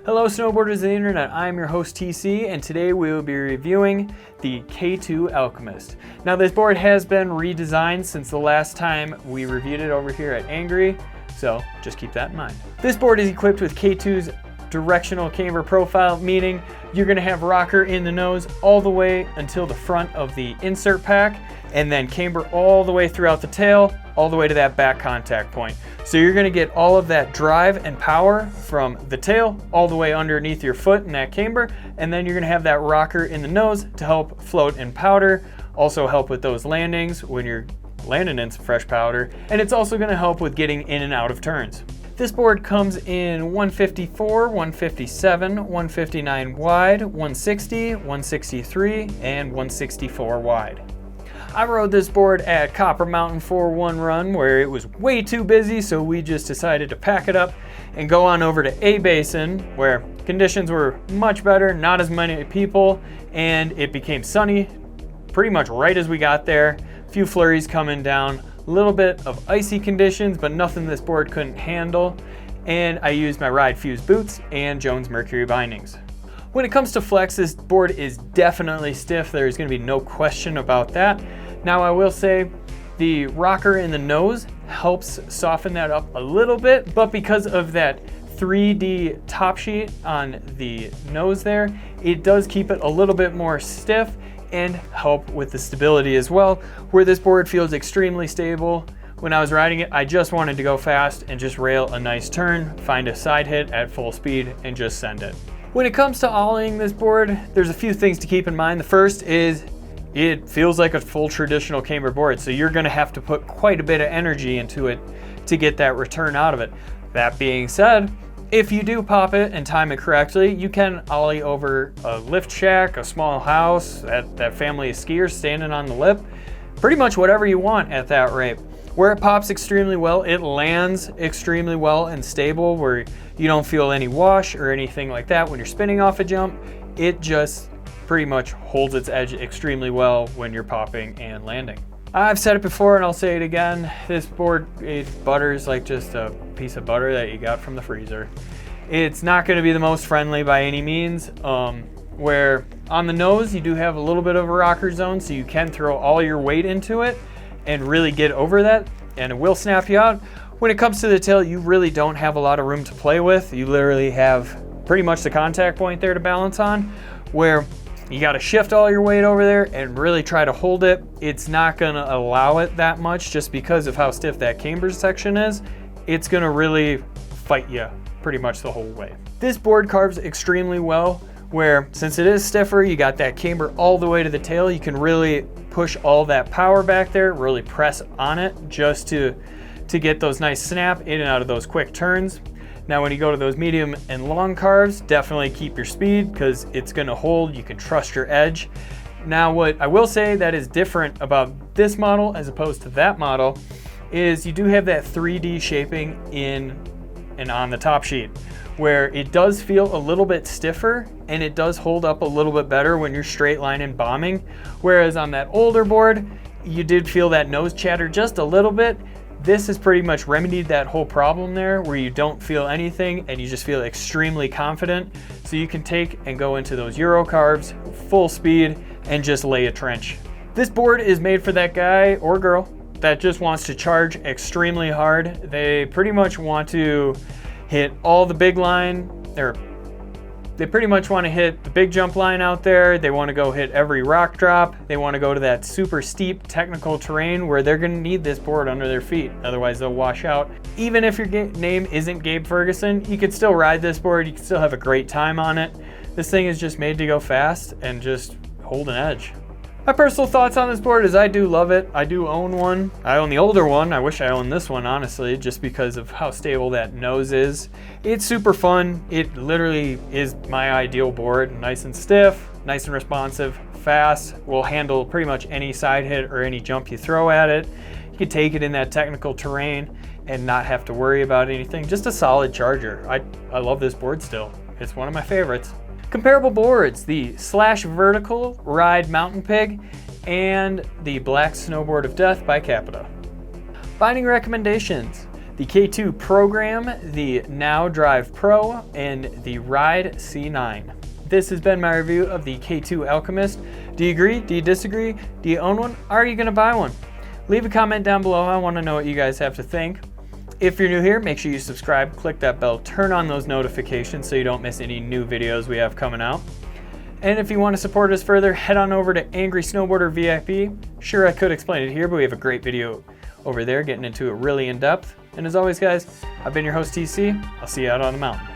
Hello snowboarders of the internet, I'm your host TC, and today we will be reviewing the K2 Alchemist. Now this board has been redesigned since the last time we reviewed it over here at Angry, so just keep that in mind. This board is equipped with K2's directional camber profile, meaning you're going to have rocker in the nose all the way until the front of the insert pack, and then camber all the way throughout the tail, all the way to that back contact point. So you're going to get all of that drive and power from the tail all the way underneath your foot in that camber, and then you're going to have that rocker in the nose to help float in powder, also help with those landings when you're landing in some fresh powder, and it's also going to help with getting in and out of turns. This board comes in 154, 157, 159 wide, 160, 163, and 164 wide. I rode this board at Copper Mountain for one run where it was way too busy, so we just decided to pack it up and go on over to A Basin where conditions were much better, not as many people, and it became sunny pretty much right as we got there. A few flurries coming down, a little bit of icy conditions, but nothing this board couldn't handle, and I used my Ride Fuse boots and Jones Mercury bindings. When it comes to flex, this board is definitely stiff. There's going to be no question about that. Now I will say the rocker in the nose helps soften that up a little bit, but because of that 3D top sheet on the nose there, it does keep it a little bit more stiff and help with the stability as well, where this board feels extremely stable. When I was riding it, I just wanted to go fast and just rail a nice turn, find a side hit at full speed, and just send it. When it comes to ollieing this board, there's a few things to keep in mind. The first is it feels like a full traditional camber board, so you're gonna have to put quite a bit of energy into it to get that return out of it. That being said, if you do pop it and time it correctly, you can ollie over a lift shack, a small house, that family of skiers standing on the lip, pretty much whatever you want at that rate. Where it pops extremely well, it lands extremely well and stable, where you don't feel any wash or anything like that when you're spinning off a jump. It just pretty much holds its edge extremely well when you're popping and landing. I've said it before and I'll say it again, this board, it butters like just a piece of butter that you got from the freezer. It's not going to be the most friendly by any means, where on the nose you do have a little bit of a rocker zone, so you can throw all your weight into it and really get over that, and it will snap you out. When it comes to the tail, you really don't have a lot of room to play with. You literally have pretty much the contact point there to balance on, where you got to shift all your weight over there and really try to hold it. It's not going to allow it that much just because of how stiff that camber section is. It's going to really fight you pretty much the whole way. This board carves extremely well, where since it is stiffer, you got that camber all the way to the tail. You can really push all that power back there, really press on it just to get those nice snap in and out of those quick turns. Now when you go to those medium and long carves, definitely keep your speed because it's going to hold. You can trust your edge. Now what I will say that is different about this model as opposed to that model is you do have that 3D shaping in and on the top sheet, where it does feel a little bit stiffer and it does hold up a little bit better when you're straight line and bombing. Whereas on that older board, you did feel that nose chatter just a little bit. This has pretty much remedied that whole problem there, where you don't feel anything and you just feel extremely confident. So you can take and go into those Euro carves full speed and just lay a trench. This board is made for that guy or girl that just wants to charge extremely hard. They pretty much want to hit all the big line, or they pretty much want to hit the big jump line out there. They want to go hit every rock drop. They want to go to that super steep technical terrain where they're going to need this board under their feet. Otherwise they'll wash out. Even if your name isn't Gabe Ferguson, you can still ride this board. You can still have a great time on it. This thing is just made to go fast and just hold an edge. My personal thoughts on this board is I do love it. I do own one. I own the older one. I wish I owned this one, honestly, just because of how stable that nose is. It's super fun. It literally is my ideal board. Nice and stiff, nice and responsive, fast, will handle pretty much any side hit or any jump you throw at it. You can take it in that technical terrain and not have to worry about anything. Just a solid charger. I love this board still. It's one of my favorites. Comparable boards, the Slash Vertical Ride Mountain Pig and the Black Snowboard of Death by Capita. Binding recommendations. the K2 Program, the Now Drive Pro, and the Ride C9. This has been my review of the K2 Alchemist. Do you agree? Do you disagree? Do you own one? Are you going to buy one? Leave a comment down below. I want to know what you guys have to think. If you're new here, make sure you subscribe, click that bell, turn on those notifications so you don't miss any new videos we have coming out. And if you want to support us further, head on over to Angry Snowboarder VIP. Sure, I could explain it here, but we have a great video over there getting into it really in depth. And as always, guys, I've been your host, TC. I'll see you out on the mountain.